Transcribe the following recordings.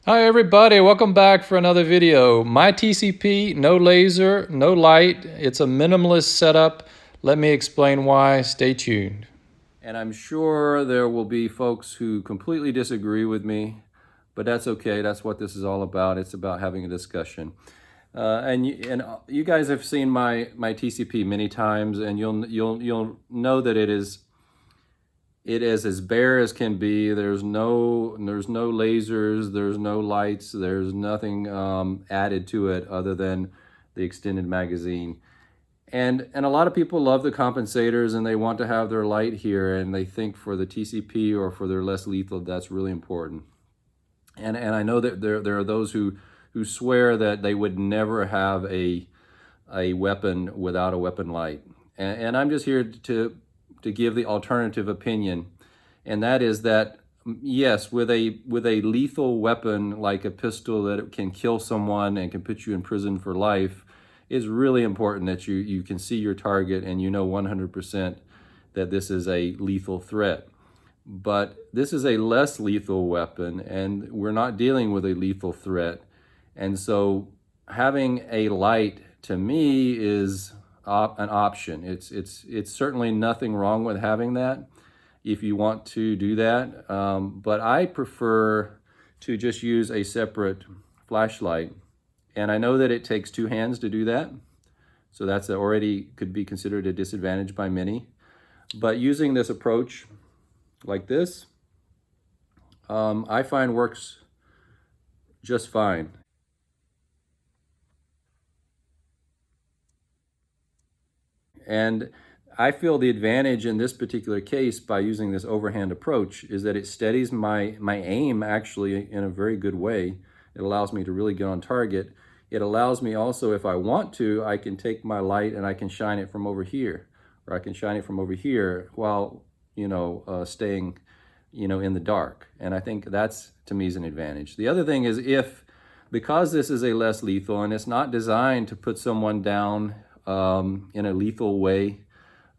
Hi everybody, welcome back for another video. My TCP, no laser, no light. It's a minimalist setup. Let me explain why. Stay tuned. And I'm sure there will be folks who completely disagree with me, but that's okay. That's what this is all about. It's about having a discussion. And you guys have seen my TCP many times, and you'll know that it is as bare as can be. There's no lasers, there's no lights, there's nothing added to it other than the extended magazine. And a lot of people love the compensators and they want to have their light here, and they think for the TCP or for their less lethal that's really important. And I know that there are those who swear that they would never have a weapon without a weapon light. And I'm just here to give the alternative opinion, and that is that yes, with a lethal weapon like a pistol that can kill someone and can put you in prison for life, it's really important that you can see your target and you know 100% that this is a lethal threat. But this is a less lethal weapon, and we're not dealing with a lethal threat. And so having a light, to me, is an option. It's certainly nothing wrong with having that if you want to do that. But I prefer to just use a separate flashlight. And I know that it takes two hands to do that. So that's already could be considered a disadvantage by many. But using this approach like this, I find works just fine. And I feel the advantage in this particular case by using this overhand approach is that it steadies my aim actually in a very good way. It allows me to really get on target. It allows me also, if I want to, I can take my light and I can shine it from over here, or I can shine it from over here while, staying, in the dark. And I think that's, to me, is an advantage. The other thing is because this is a less lethal and it's not designed to put someone down in a lethal way,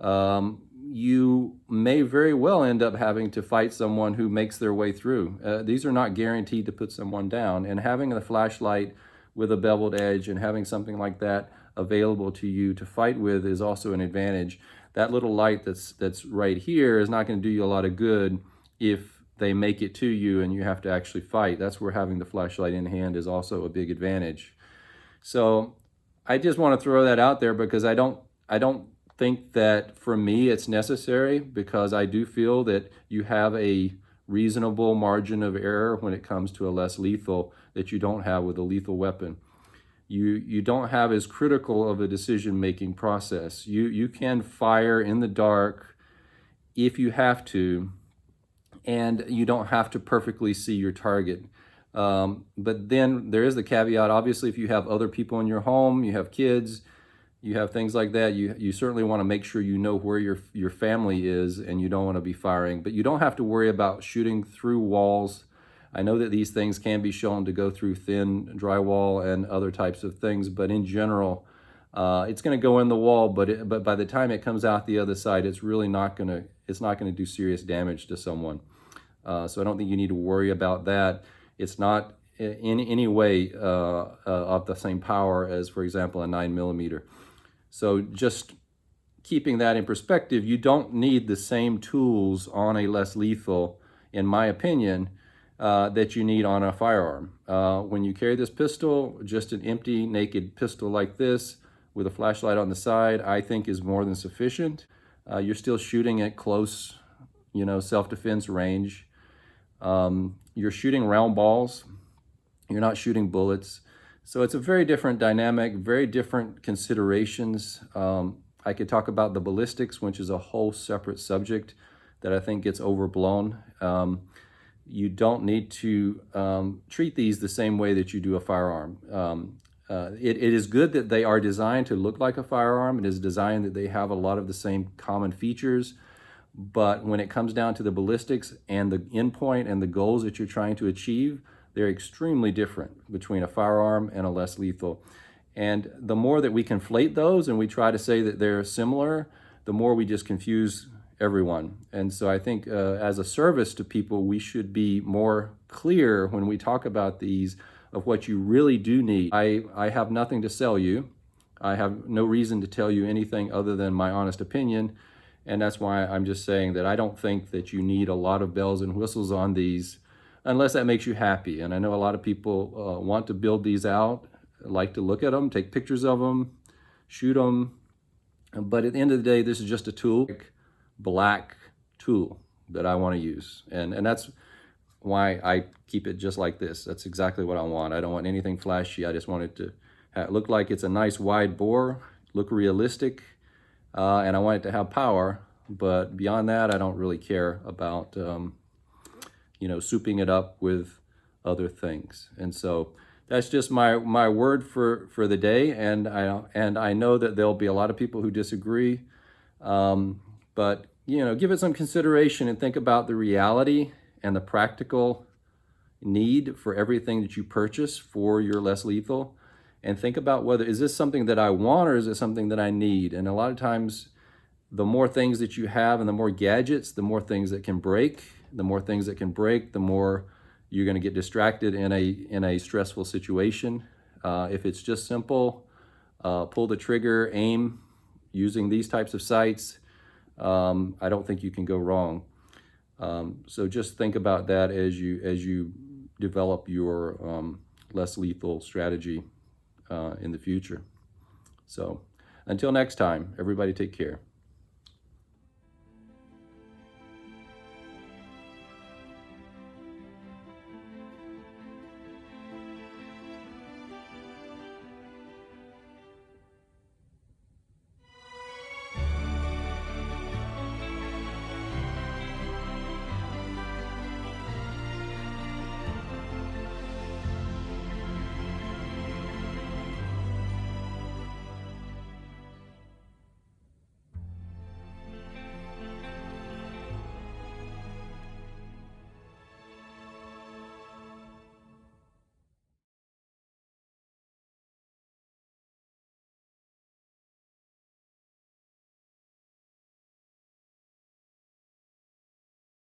you may very well end up having to fight someone who makes their way through. These are not guaranteed to put someone down, and having a flashlight with a beveled edge and having something like that available to you to fight with is also an advantage. That little light that's right here is not going to do you a lot of good if they make it to you and you have to actually fight. That's where having the flashlight in hand is also a big advantage. So I just want to throw that out there because I don't think that for me it's necessary, because I do feel that you have a reasonable margin of error when it comes to a less lethal that you don't have with a lethal weapon. You don't have as critical of a decision-making process. You can fire in the dark if you have to, and you don't have to perfectly see your target. But then there is the caveat. Obviously, if you have other people in your home, you have kids, you have things like that, you certainly want to make sure you know where your family is, and you don't want to be firing. But you don't have to worry about shooting through walls. I know that these things can be shown to go through thin drywall and other types of things, but in general, it's going to go in the wall. But by the time it comes out the other side, it's really not going to do serious damage to someone. So I don't think you need to worry about that. It's not in any way of the same power as, for example, a 9mm. So just keeping that in perspective, you don't need the same tools on a less lethal, in my opinion, that you need on a firearm. When you carry this pistol, just an empty, naked pistol like this with a flashlight on the side, I think is more than sufficient. You're still shooting at close, self-defense range. You're shooting round balls. You're not shooting bullets. So it's a very different dynamic, very different considerations. I could talk about the ballistics, which is a whole separate subject that I think gets overblown. You don't need to treat these the same way that you do a firearm. It is good that they are designed to look like a firearm. It is designed that they have a lot of the same common features. But when it comes down to the ballistics and the endpoint and the goals that you're trying to achieve, they're extremely different between a firearm and a less lethal. And the more that we conflate those and we try to say that they're similar, the more we just confuse everyone. And so I think as a service to people, we should be more clear when we talk about these of what you really do need. I have nothing to sell you. I have no reason to tell you anything other than my honest opinion. And that's why I'm just saying that I don't think that you need a lot of bells and whistles on these unless that makes you happy. And I know a lot of people want to build these out, like to look at them, take pictures of them, shoot them. But at the end of the day, this is just a tool, black tool that I want to use. And that's why I keep it just like this. That's exactly what I want. I don't want anything flashy. I just want it to look like it's a nice wide bore, look realistic, and I want it to have power. But beyond that, I don't really care about, you know, souping it up with other things. And so that's just my word for the day. And I know that there'll be a lot of people who disagree, but you know, give it some consideration and think about the reality and the practical need for everything that you purchase for your less lethal, and think about whether, is this something that I want or is it something that I need? And a lot of times, the more things that you have and the more gadgets, the more things that can break. The more things that can break, the more you're going to get distracted in a stressful situation. If it's just simple, pull the trigger, aim using these types of sights, I don't think you can go wrong. So just think about that as you develop your less lethal strategy in the future. So until next time, everybody take care.